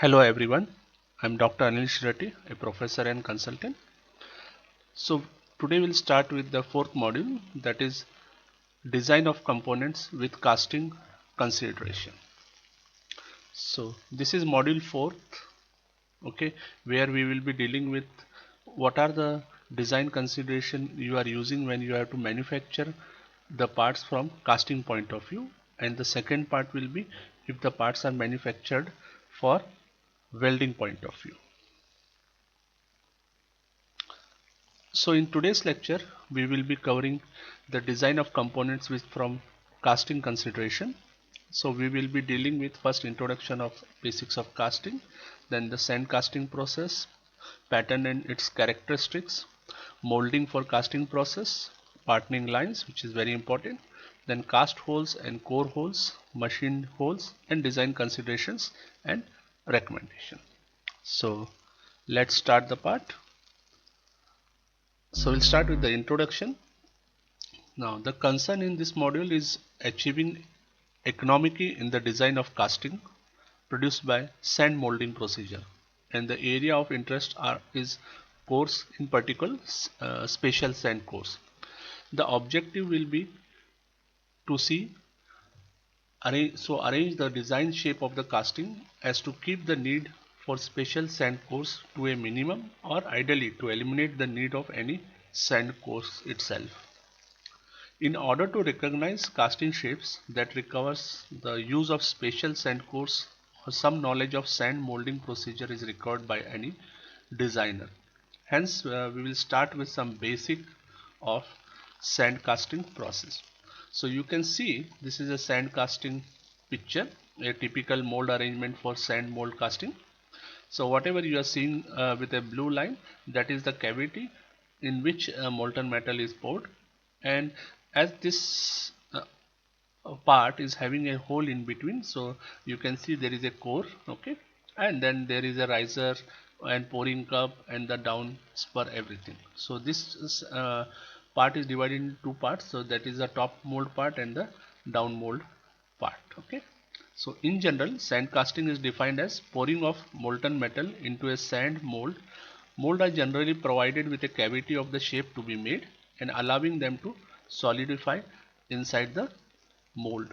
Hello everyone, I'm Dr. Anil Shirahatti, a professor and consultant. So today we'll start with the fourth module, that is design of components with casting consideration. So this is module 4th, okay, where we will be dealing with what are the design consideration you are using when you have to manufacture the parts from casting point of view, and the second part will be if the parts are manufactured for welding point of view. So in today's lecture we will be covering the design of components with from casting consideration. So we will be dealing with first introduction of basics of casting, then the sand casting process, pattern and its characteristics, molding for casting process, partnering lines which is very important, then cast holes and core holes, machined holes, and design considerations and recommendation. So let's start the part. So we'll start with the introduction. Now the concern in this module is achieving economically in the design of casting produced by sand molding procedure, and the area of interest is cores, in particular special sand cores. The objective will be to arrange the design shape of the casting as to keep the need for special sand cores to a minimum, or ideally to eliminate the need of any sand cores itself. In order to recognize casting shapes that requires the use of special sand cores, some knowledge of sand molding procedure is required by any designer. Hence, we will start with some basic of sand casting process. So you can see this is a sand casting picture, a typical mold arrangement for sand mold casting. So whatever you are seeing with a blue line, that is the cavity in which molten metal is poured, and as this part is having a hole in between, so you can see there is a core, okay, and then there is a riser and pouring cup and the down spur, everything. So this part is divided into two parts, so that is the top mold part and the down mold part, okay. So in general, sand casting is defined as pouring of molten metal into a sand mold. Mold are generally provided with a cavity of the shape to be made and allowing them to solidify inside the mold.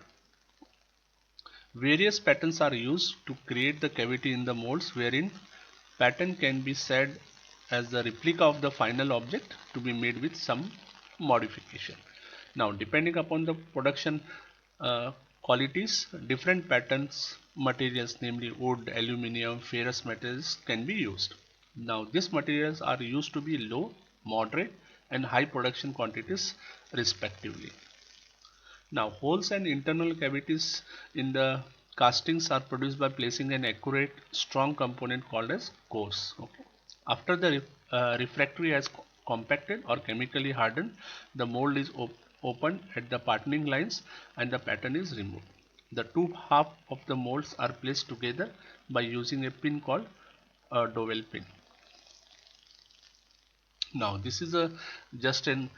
Various patterns are used to create the cavity in the molds, wherein pattern can be said as the replica of the final object to be made with some modification. Now depending upon the production qualities, different patterns materials, namely wood, aluminium, ferrous metals, can be used. Now these materials are used to be low, moderate and high production quantities respectively. Now holes and internal cavities in the castings are produced by placing an accurate strong component called as cores. Okay. After the refractory has compacted or chemically hardened, the mold is opened at the partnering lines and the pattern is removed. The two halves of the molds are placed together by using a pin called a dowel pin. Now this is a just an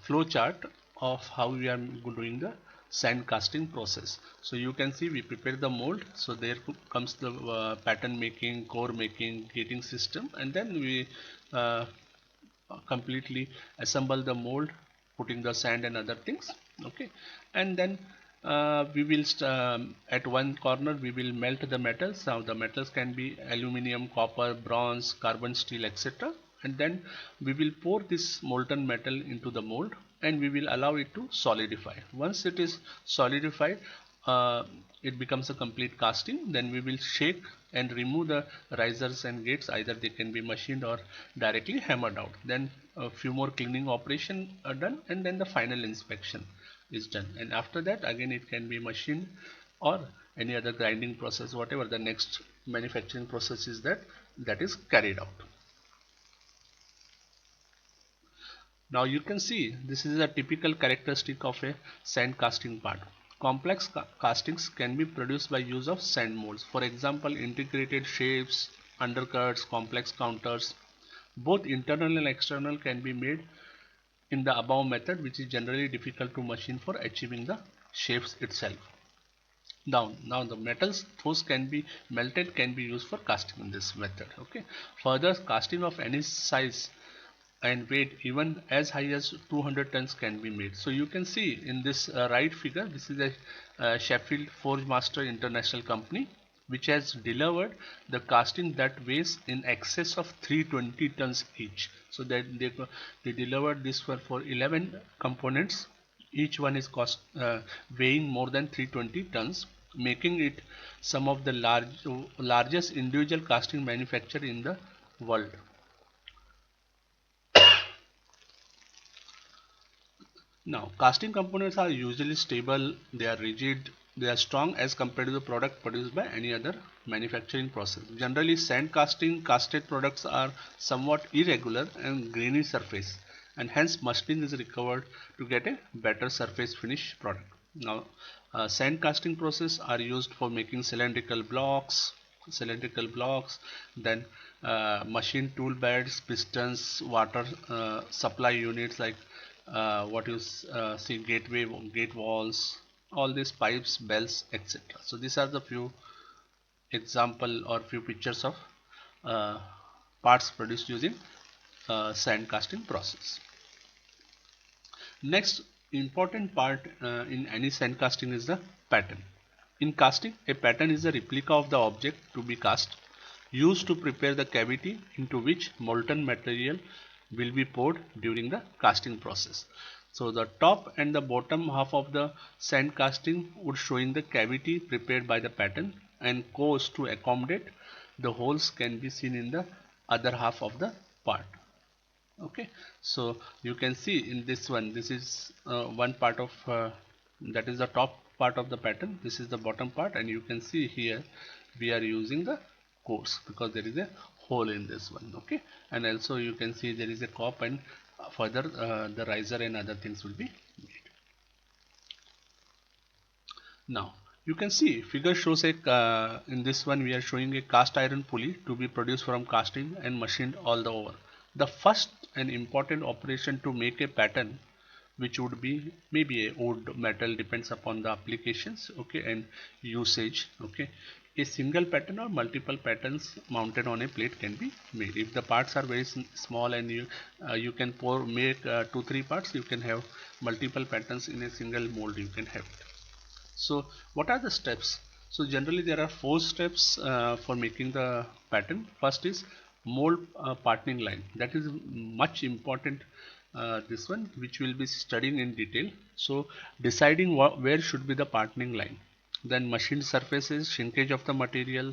flow chart of how we are doing the sand casting process. So you can see we prepare the mold, so there comes the pattern making, core making, gating system, and then we completely assemble the mold, putting the sand and other things, okay. And then we will at one corner we will melt the metals. Now the metals can be aluminium, copper, bronze, carbon steel, etc. And then we will pour this molten metal into the mold and we will allow it to solidify. Once it is solidified, it becomes a complete casting. Then we will shake and remove the risers and gates, either they can be machined or directly hammered out. Then a few more cleaning operation are done, and then the final inspection is done, and after that again it can be machined or any other grinding process, whatever the next manufacturing process is that is carried out. Now you can see this is a typical characteristic of a sand casting part. Complex castings can be produced by use of sand molds. For example, integrated shapes, undercuts, complex counters. Both internal and external can be made in the above method, which is generally difficult to machine for achieving the shapes itself. down. Now the metals those can be melted can be used for casting in this method. Okay. Further, casting of any size and weight even as high as 200 tons can be made. So you can see in this right figure, this is a Sheffield Forge Master International Company which has delivered the casting that weighs in excess of 320 tons each. So that they delivered this one for 11 components. Each one is weighing more than 320 tons, making it some of the largest individual casting manufacturer in the world. Now, casting components are usually stable, they are rigid, they are strong as compared to the product produced by any other manufacturing process. Generally, sand casted products are somewhat irregular and grainy surface, and hence machining is required to get a better surface finish product. Now, sand casting process are used for making cylindrical blocks, then machine tool beds, pistons, water supply units like what you see gate walls, all these pipes, bells, etc. So these are the few example or few pictures of uh, parts produced using sand casting process. Next important part in any sand casting is the pattern. In casting, a pattern is a replica of the object to be cast, used to prepare the cavity into which molten material will be poured during the casting process. So the top and the bottom half of the sand casting would showing the cavity prepared by the pattern, and course to accommodate the holes can be seen in the other half of the part. Okay, so you can see in this one, this is one part of that is the top part of the pattern, this is the bottom part, and you can see here we are using the course because there is a hole in this one. Okay, and also you can see there is a cup, and further the riser and other things will be made. Now you can see figure shows a in this one we are showing a cast iron pulley to be produced from casting and machined all the over. The first and important operation to make a pattern, which would be maybe a wood, metal, depends upon the applications, okay, and usage. Okay, a single pattern or multiple patterns mounted on a plate can be made. If the parts are very small and you can make 2-3 parts, you can have multiple patterns in a single mold, you can have it. So what are the steps? So generally there are 4 steps for making the pattern. First is mold partning line. That is much important, this one which we'll be studying in detail. So deciding where should be the partning line. Then machined surfaces, shrinkage of the material,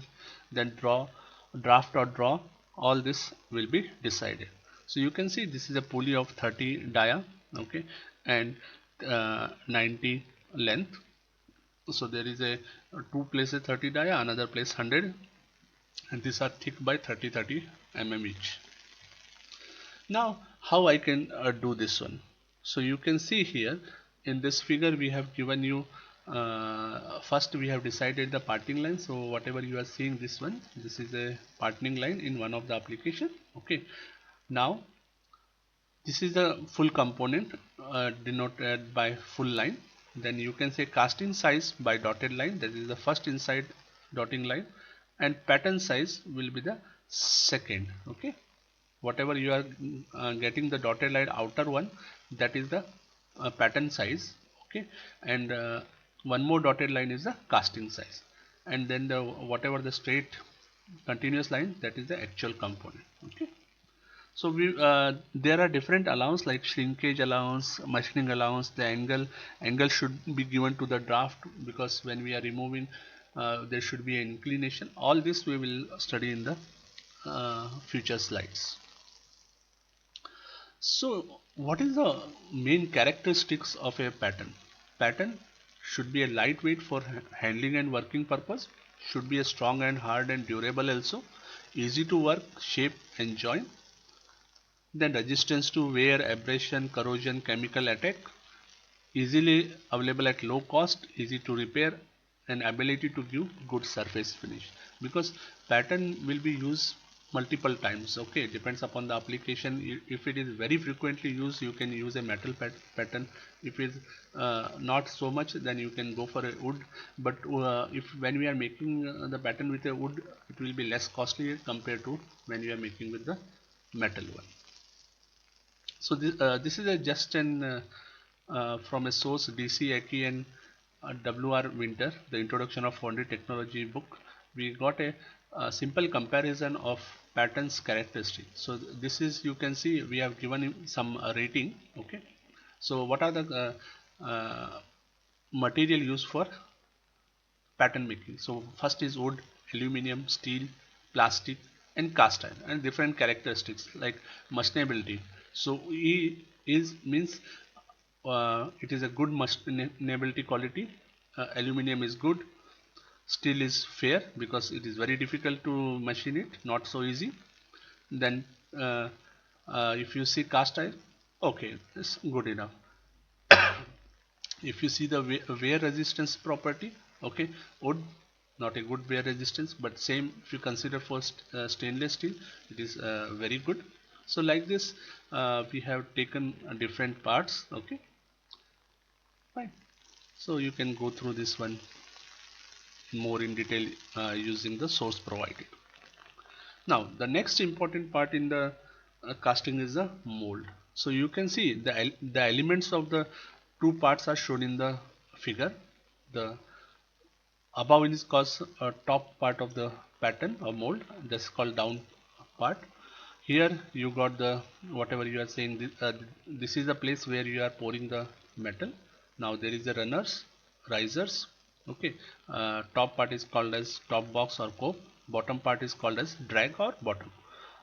then draft or draw, all this will be decided. So you can see this is a pulley of 30 dia, okay, and 90 length. So there is a two places 30 dia, another place 100, and these are thick by 30 mm each. Now how I can do this one? So you can see here in this figure we have given you first we have decided the parting line. So whatever you are seeing, this one, this is a parting line in one of the application. Okay, now this is the full component denoted by full line. Then you can say casting size by dotted line, that is the first inside dotting line, and pattern size will be the second. Okay, whatever you are getting the dotted line outer one, that is the pattern size. Okay, and one more dotted line is the casting size, and then the whatever the straight continuous line, that is the actual component. Okay, so there are different allowance like shrinkage allowance, machining allowance. The angle should be given to the draft, because when we are removing there should be an inclination. All this we will study in the future slides. So what is the main characteristics of a pattern? Pattern should be a lightweight for handling and working purpose, should be a strong and hard and durable also, easy to work, shape and join, then resistance to wear, abrasion, corrosion, chemical attack, easily available at low cost, easy to repair, and ability to give good surface finish. Because pattern will be used multiple times. Okay, depends upon the application. If it is very frequently used, you can use a metal pattern. If it is not so much, then you can go for a wood. But if when we are making the pattern with a wood, it will be less costly compared to when you are making with the metal one. So this is a just an from a source DC Aki and WR Winter, the Introduction of Foundry Technology book. We got a simple comparison of patterns characteristics. So this is, you can see we have given him some rating. Okay, so what are the material used for pattern making? So first is wood, aluminum, steel, plastic, and cast iron, and different characteristics like machinability. So E is means it is a good machinability quality. Aluminum is good. Steel is fair because it is very difficult to machine it, not so easy. Then if you see cast iron, okay, it's good enough. If you see the wear resistance property, okay, wood not a good wear resistance, but same if you consider for stainless steel, it is very good. So like this we have taken different parts. Okay, fine. So you can go through this one more in detail using the source provided. Now the next important part in the casting is the mold. So you can see the elements of the two parts are shown in the figure. The above is called top part of the pattern or mold, that's called down part. Here you got the whatever you are saying, this is the place where you are pouring the metal. Now there is the runners, risers. Okay, top part is called as top box or cope, bottom part is called as drag or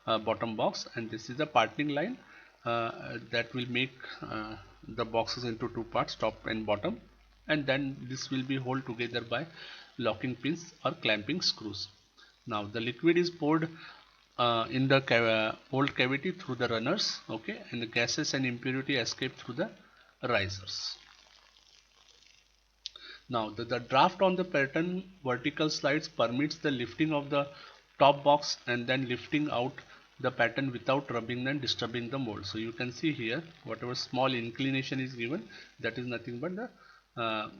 bottom box, and this is the parting line that will make the boxes into two parts, top and bottom, and then this will be held together by locking pins or clamping screws. Now the liquid is poured in the mold cavity through the runners. Okay, and the gases and impurity escape through the risers. Now the draft on the pattern vertical slides permits the lifting of the top box and then lifting out the pattern without rubbing and disturbing the mold. So you can see here whatever small inclination is given, that is nothing but the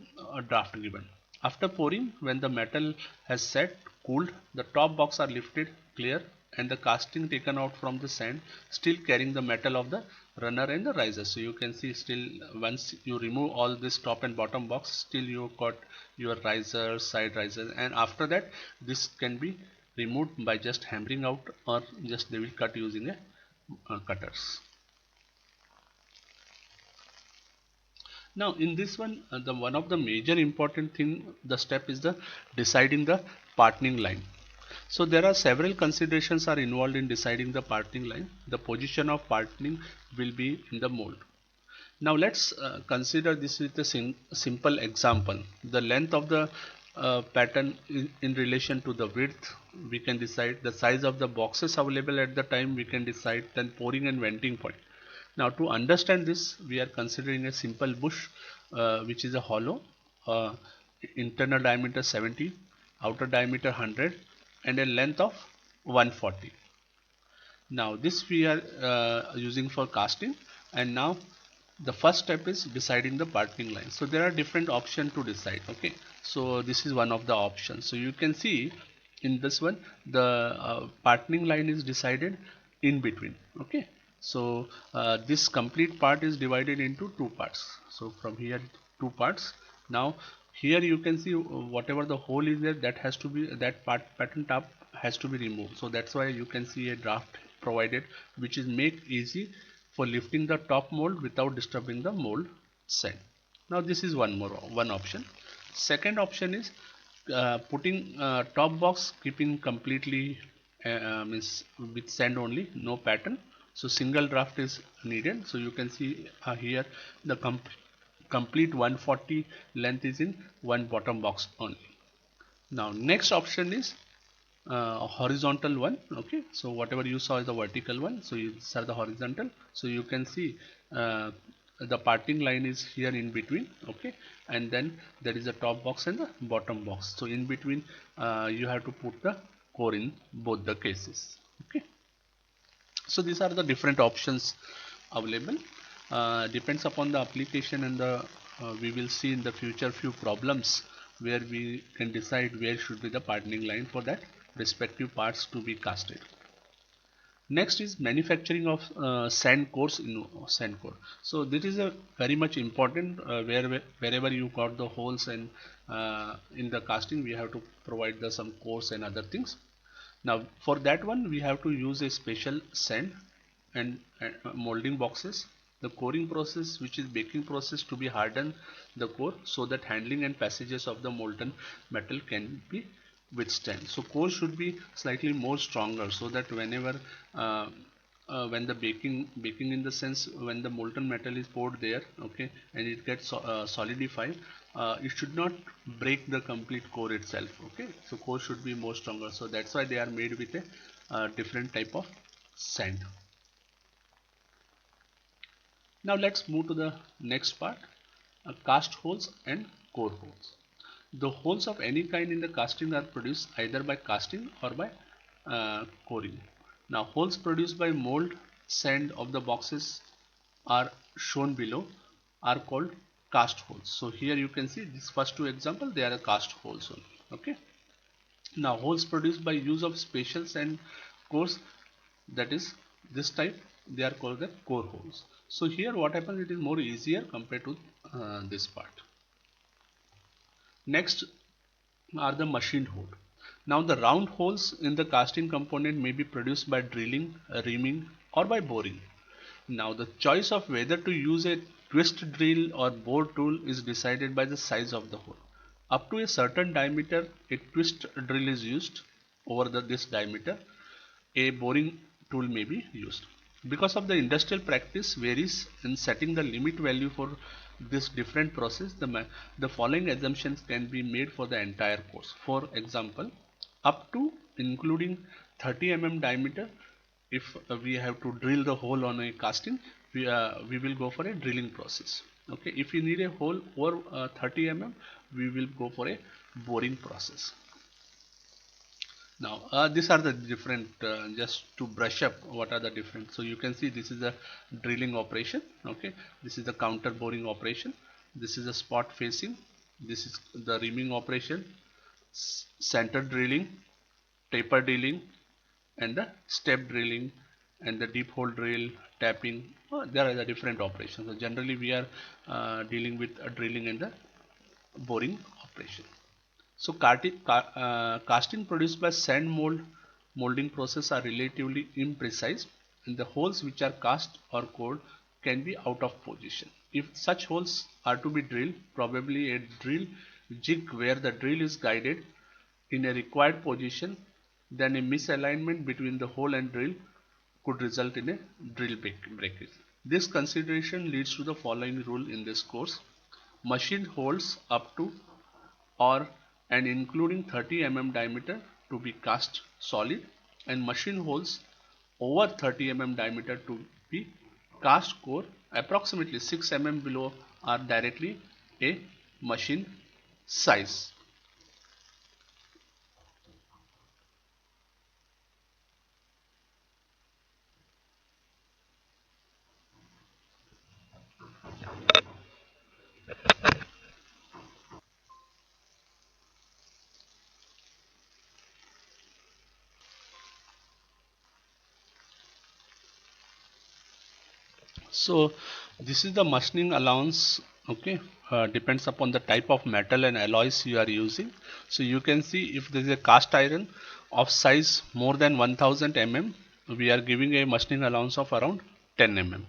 draft given. After pouring, when the metal has set, cooled, the top box are lifted clear and the casting taken out from the sand, still carrying the metal of the runner and the riser. So you can see still once you remove all this top and bottom box, still you got your riser, side riser, and after that this can be removed by just hammering out, or just they will cut using a cutters. Now in this one, the one of the major important thing, the step is the deciding the partning line. So there are several considerations are involved in deciding the parting line. The position of parting will be in the mold. Now let's consider this with a simple example. The length of the pattern in relation to the width, we can decide the size of the boxes available at the time, we can decide, then pouring and venting point. Now to understand this, we are considering a simple bush which is a hollow, uh, internal diameter 70, outer diameter 100, and a length of 140. Now this we are using for casting, and now the first step is deciding the parting line. So there are different options to decide. Okay, so this is one of the options. So you can see in this one the parting line is decided in between. Okay, so this complete part is divided into two parts. So from here two parts. Now here you can see whatever the hole is there, that has to be, that pattern top has to be removed. So that's why you can see a draft provided, which is make easy for lifting the top mold without disturbing the mold sand. Now this is one option. Second option is putting top box keeping completely means with sand only, no pattern. So single draft is needed. So you can see here the complete 140 length is in one bottom box only. Now next option is horizontal one. Okay, so whatever you saw is the vertical one, so you are the horizontal. So you can see the parting line is here in between. Okay, and then there is a top box and the bottom box. So in between you have to put the core in both the cases. Okay, so these are the different options available. Depends upon the application, and the we will see in the future few problems where we can decide where should be the pardoning line for that respective parts to be casted. Next is manufacturing of sand cores in sand core. So this is a very much important, wherever you got the holes, and in the casting we have to provide the some cores and other things. Now for that one we have to use a special sand and molding boxes. The coring process, which is baking process, to be harden the core so that handling and passages of the molten metal can be withstand. So core should be slightly more stronger, so that whenever when the baking in the sense when the molten metal is poured there, okay, and it gets solidified, it should not break the complete core itself. Okay, so core should be more stronger, so that's why they are made with a different type of sand. Now let's move to the next part, cast holes and core holes. The holes of any kind in the casting are produced either by casting or by coring. Now holes produced by mold sand of the boxes are shown below, are called cast holes. So here you can see these first two examples, they are a cast holes only. Okay. Now holes produced by use of special sand cores, that is this type, they are called the core holes. So here what happens, it is more easier compared to this part. Next are the machined hole. Now the round holes in the casting component may be produced by drilling, reaming, or by boring. Now the choice of whether to use a twist drill or bore tool is decided by the size of the hole. Up to a certain diameter, a twist drill is used. Over this diameter, a boring tool may be used. Because of the industrial practice varies in setting the limit value for this different process, the following assumptions can be made for the entire course. For example, up to including 30 mm diameter, if we have to drill the hole on a casting, we will go for a drilling process. Okay, if we need a hole over 30 mm, we will go for a boring process. Now these are the different, just to brush up what are the different. So you can see this is a drilling operation. Okay, this is the counter boring operation, this is a spot facing, this is the reaming operation, center drilling, taper drilling, and the step drilling, and the deep hole drill, tapping. There are the different operations. So generally we are dealing with a drilling and the boring operation. So casting produced by sand molding process are relatively imprecise, and the holes which are cast or cored can be out of position. If such holes are to be drilled, probably a drill jig where the drill is guided in a required position, then a misalignment between the hole and drill could result in a drill breakage. This consideration leads to the following rule in this course: machined holes up to or and including 30 mm diameter to be cast solid, and machine holes over 30 mm diameter to be cast core. Approximately 6 mm below are directly a machine size. So this is the machining allowance. Okay, depends upon the type of metal and alloys you are using. So you can see if there is a cast iron of size more than 1000 mm, we are giving a machining allowance of around 10 mm.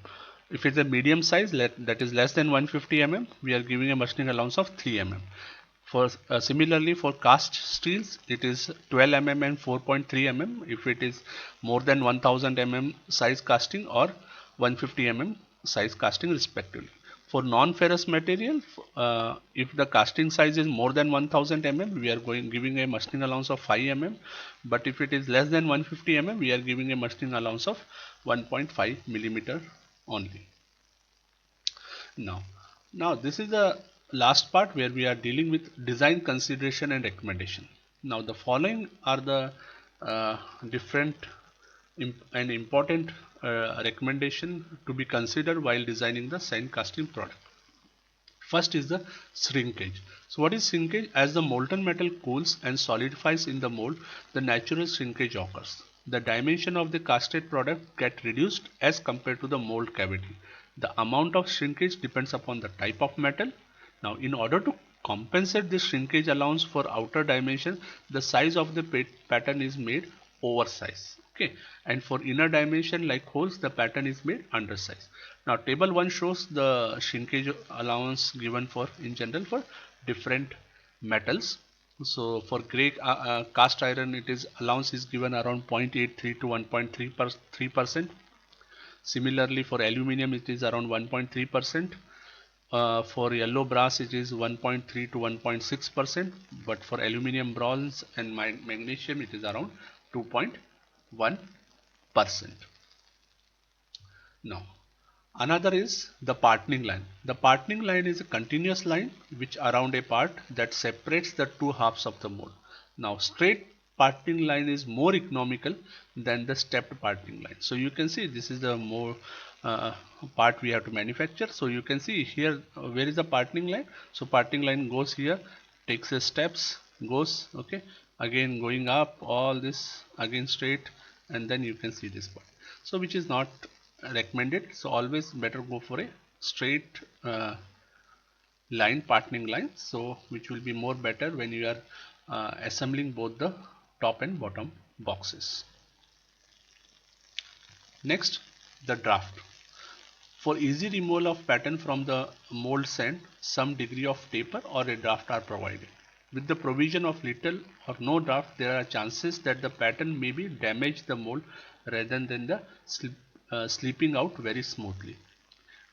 If it's a medium size, that is less than 150 mm, we are giving a machining allowance of 3 mm. For similarly for cast steels, it is 12 mm and 4.3 mm if it is more than 1000 mm size casting, or 150 mm size casting respectively. For non-ferrous material, if the casting size is more than 1000 mm, we are giving a machining allowance of 5 mm, but if it is less than 150 mm, we are giving a machining allowance of 1.5 millimeter only. Now this is the last part where we are dealing with design consideration and recommendation. Now the following are the different an important recommendation to be considered while designing the sand casting product. First is the shrinkage. So what is shrinkage? As the molten metal cools and solidifies in the mold, the natural shrinkage occurs. The dimension of the casted product get reduced as compared to the mold cavity. The amount of shrinkage depends upon the type of metal. Now, in order to compensate this shrinkage allowance for outer dimension, the size of the pattern is made oversize. Okay, and for inner dimension like holes, the pattern is made undersize. Now, table 1 shows the shrinkage allowance given for in general for different metals. So for gray cast iron, it is allowance is given around 0.83 to 1.3%. Similarly, for aluminium, it is around 1.3%. For yellow brass, it is 1.3 to 1.6%. But for aluminium, bronze, and magnesium, it is around 2.1%. Now, another is the parting line. The parting line is a continuous line which around a part that separates the two halves of the mold. Now, straight parting line is more economical than the stepped parting line. So you can see this is the more part we have to manufacture. So you can see here where is the parting line. So parting line goes here, takes a steps, goes okay, again going up all this again straight, and then you can see this part. So which is not recommended. So always better go for a straight line, parting line, so which will be more better when you are assembling both the top and bottom boxes. Next, the draft. For easy removal of pattern from the mold sand, some degree of taper or a draft are provided. With the provision of little or no draft, there are chances that the pattern may be damage the mold rather than the slipping out very smoothly.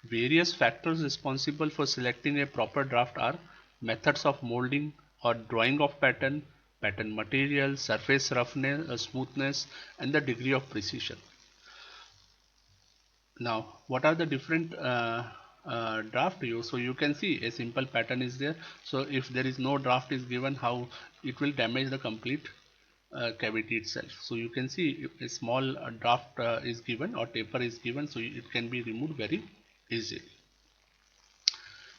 Various factors responsible for selecting a proper draft are methods of molding or drawing of pattern, pattern material, surface roughness, smoothness, and the degree of precision. Now, what are the different draft use? So you can see a simple pattern is there. So if there is no draft is given, how it will damage the complete cavity itself. So you can see if a small draft is given or taper is given, so it can be removed very easily.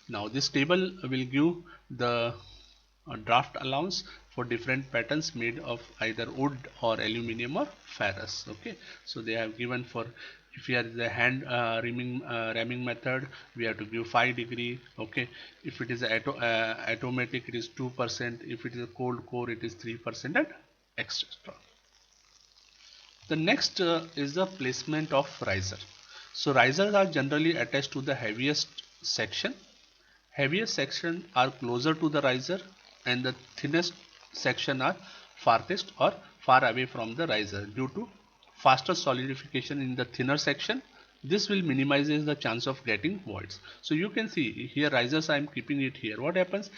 Now this table will give the draft allowance for different patterns made of either wood or aluminium or ferrous. Okay, so they have given for if you are the hand ramming method, we have to give 5 degree. Okay, if it is automatic, it is 2%. If it is a cold core, it is 3% and etc. The next is the placement of riser. So risers are generally attached to the heaviest section. Heaviest section are closer to the riser and the thinnest section are farthest or far away from the riser due to faster solidification in the thinner section. This will minimizes the chance of getting voids. So you can see here risers I am keeping it here. What happens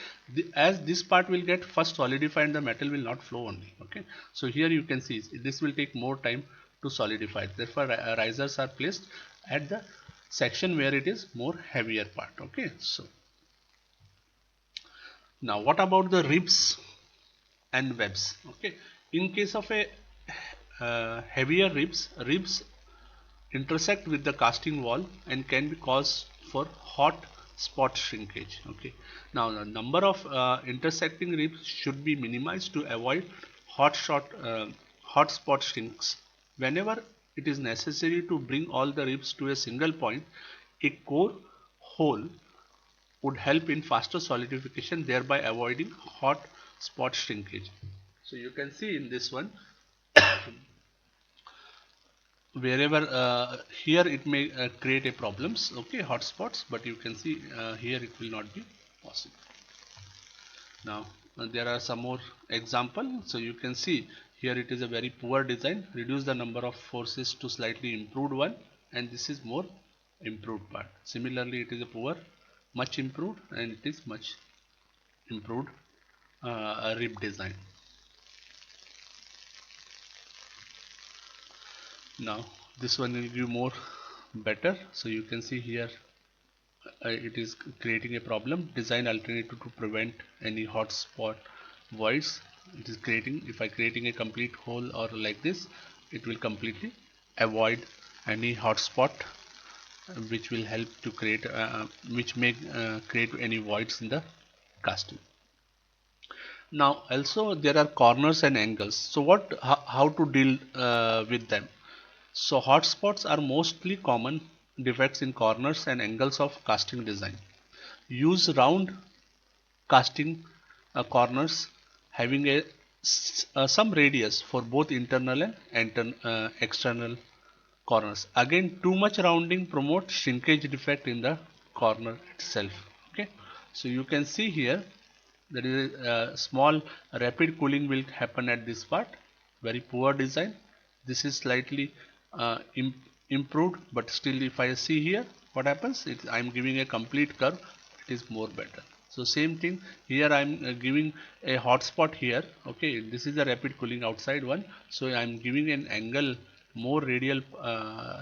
as this part will get first solidified and the metal will not flow only. Okay, so here you can see this will take more time to solidify. Therefore risers are placed at the section where it is more heavier part. Okay, so now what about the ribs and webs? Okay, in case of a heavier ribs intersect with the casting wall and can be cause for hot spot shrinkage. Okay, now the number of intersecting ribs should be minimized to avoid hot spot shrinks. Whenever it is necessary to bring all the ribs to a single point, a core hole would help in faster solidification, thereby avoiding hot spot shrinkage. So you can see in this one wherever here it may create a problems, okay, hot spots, but you can see here it will not be possible. Now there are some more example. So you can see here it is a very poor design, reduce the number of forces to slightly improved one, and this is more improved part. Similarly it is a poor, much improved, and it is much improved rib design. Now this one will give more better. So you can see here it is creating a problem. Design alternative to prevent any hot spot voids. It is creating, if I creating a complete hole or like this, it will completely avoid any hotspot which will help to create which may create any voids in the casting. Now also there are corners and angles. So how to deal with them? So hotspots are mostly common defects in corners and angles of casting design. Use round casting corners having some radius for both internal and external corners. Again, too much rounding promotes shrinkage defect in the corner itself. Okay, so you can see here there is a small rapid cooling will happen at this part. Very poor design. This is slightly improved, but still if I see here what happens, I am giving a complete curve, it is more better. So same thing here, I am giving a hotspot here. Okay, this is the rapid cooling outside one, so I am giving an angle more radial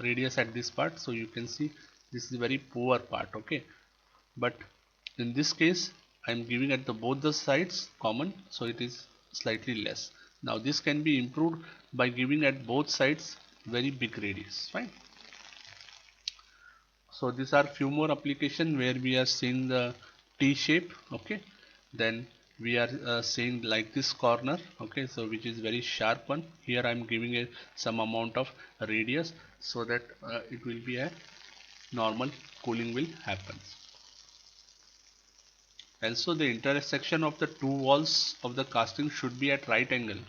radius at this part, so you can see this is very poor part. Okay, but in this case I am giving at the both the sides common, so it is slightly less. Now this can be improved by giving at both sides very big radius. Fine. So these are few more application where we are seeing the T shape. Okay, then we are seeing like this corner. Okay, so which is very sharp one. Here I am giving a some amount of radius so that it will be a normal cooling will happen. Also, the intersection of the two walls of the casting should be at right angle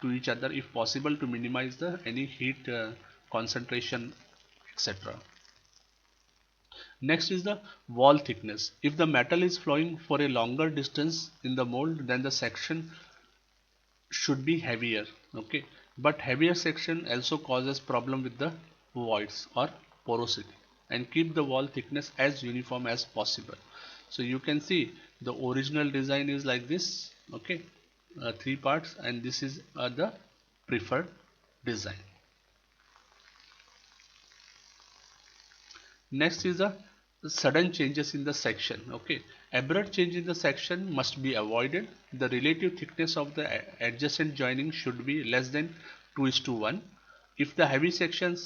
to each other if possible, to minimize the any heat concentration, etc. Next is the wall thickness. If the metal is flowing for a longer distance in the mold, then the section should be heavier. Okay, but heavier section also causes problem with the voids or porosity, and keep the wall thickness as uniform as possible. So you can see the original design is like this. Okay, three parts, and this is the preferred design. Next is the sudden changes in the section. Okay, abrupt change in the section must be avoided. The relative thickness of the adjacent joining should be less than 2:1. If the heavy section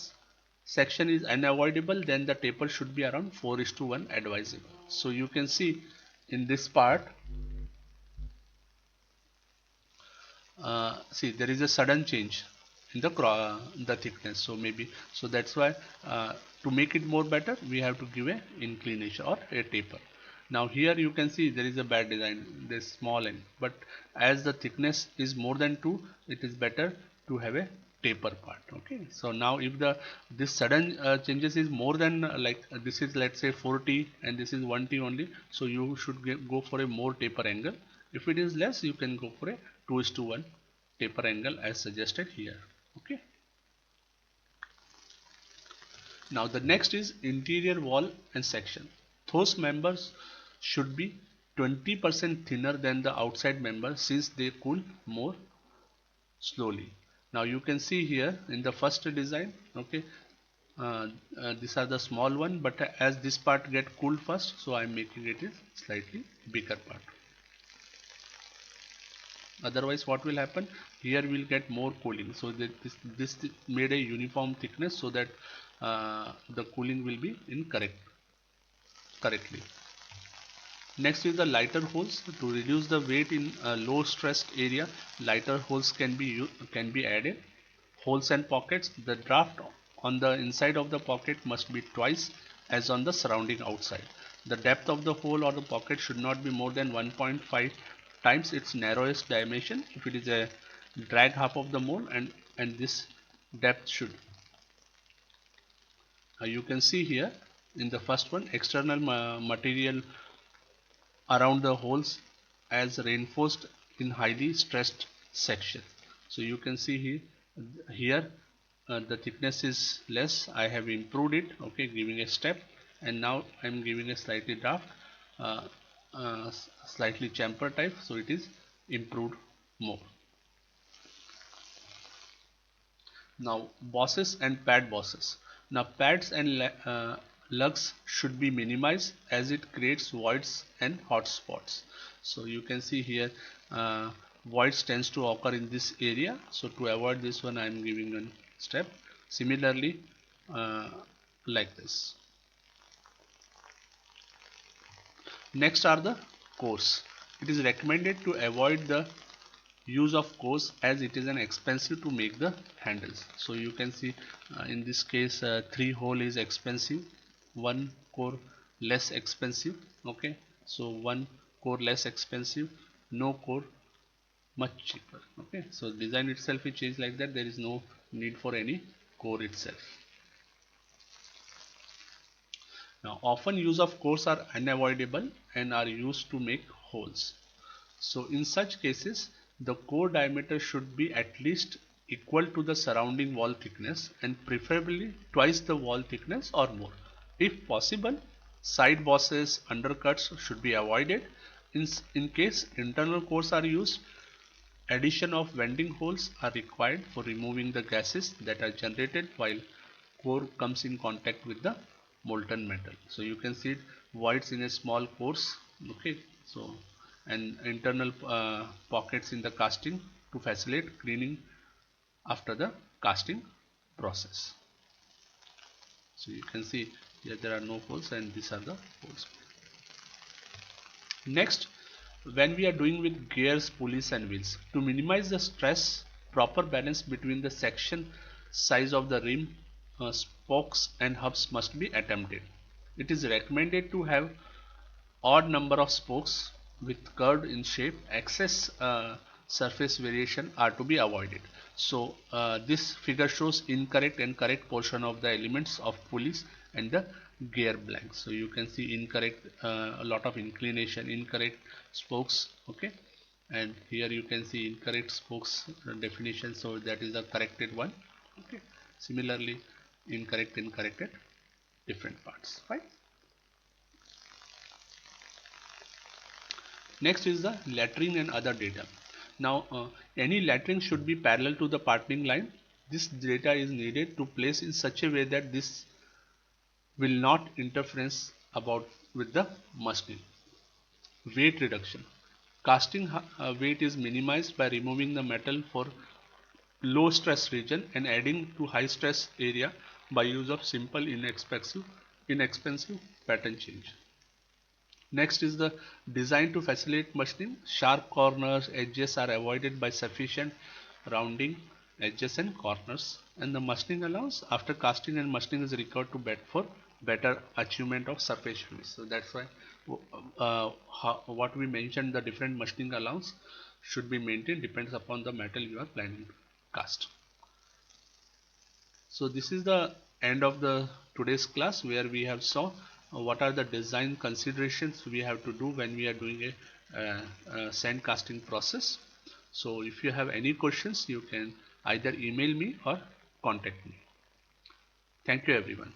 is unavoidable, then the taper should be around 4:1 advisable. So you can see in this part, see there is a sudden change in the thickness, so maybe, so that's why to make it more better we have to give a inclination or a taper. Now here you can see there is a bad design, this small end, but as the thickness is more than 2, it is better to have a taper part. Okay, so now if the this sudden changes is more than this is, let's say, 4T and this is 1T only, so you should go for a more taper angle. If it is less, you can go for a 2:1 taper angle as suggested here. Okay, now the next is interior wall and section. Those members should be 20% thinner than the outside member, since they cool more slowly. Now you can see here in the first design. Okay, these are the small one, but as this part get cooled first, so I am making it is slightly bigger part. Otherwise what will happen, here we'll get more cooling, so that this made a uniform thickness, so that the cooling will be in correctly. Next is the lighter holes. To reduce the weight in a low stressed area, lighter holes can be added. Holes and pockets. The draft on the inside of the pocket must be twice as on the surrounding outside. The depth of the hole or the pocket should not be more than 1.5 times its narrowest dimension if it is a drag half of the mold, and this depth should, you can see here in the first one, external material around the holes as reinforced in highly stressed section. So you can see here the thickness is less. I have improved it. Okay, giving a step, and now I am giving a slightly draft, uh, slightly chamfer type, so it is improved more. Now bosses and pad bosses. Now pads and lugs should be minimized, as it creates voids and hot spots. So you can see here voids tends to occur in this area. So to avoid this one, I am giving a step. Similarly, uh, like this. Next are the cores. It is recommended to avoid the use of cores as it is an expensive to make the handles. So you can see in this case 3 hole is expensive, 1 core less expensive. Okay, so 1 core less expensive, no core much cheaper. Okay, so design itself is changed like that. There is no need for any core itself. Now often use of cores are unavoidable and are used to make holes. So in such cases, the core diameter should be at least equal to the surrounding wall thickness and preferably twice the wall thickness or more. If possible, side bosses, undercuts should be avoided. In case internal cores are used, addition of vending holes are required for removing the gases that are generated while core comes in contact with the molten metal. So you can see it voids in a small pores. Okay, so and internal pockets in the casting to facilitate cleaning after the casting process. So you can see here there are no holes and these are the holes. Next, when we are doing with gears, pulleys and wheels, to minimize the stress, proper balance between the section size of the rim, spokes and hubs must be attempted. It is recommended to have odd number of spokes with curved in shape. Excess surface variation are to be avoided. So this figure shows incorrect and correct portion of the elements of pulleys and the gear blanks. So you can see incorrect, a lot of inclination, incorrect spokes. Okay, and here you can see incorrect spokes definition, so that is the corrected one. Okay, similarly incorrect and corrected different parts. Right. Next is the lettering and other data. Now any lettering should be parallel to the partnering line. This data is needed to place in such a way that this will not interference about with the machining. Weight reduction. Casting weight is minimized by removing the metal for low stress region and adding to high stress area by use of simple inexpensive pattern change. Next is the design to facilitate machining. Sharp corners, edges are avoided by sufficient rounding edges and corners, and the machining allowance after casting and machining is required to for better achievement of surface finish. So that's why what we mentioned, the different machining allowance should be maintained depends upon the metal you are planning to cast. So this is the end of the today's class, where we have saw what are the design considerations we have to do when we are doing a sand casting process. So if you have any questions, you can either email me or contact me. Thank you everyone.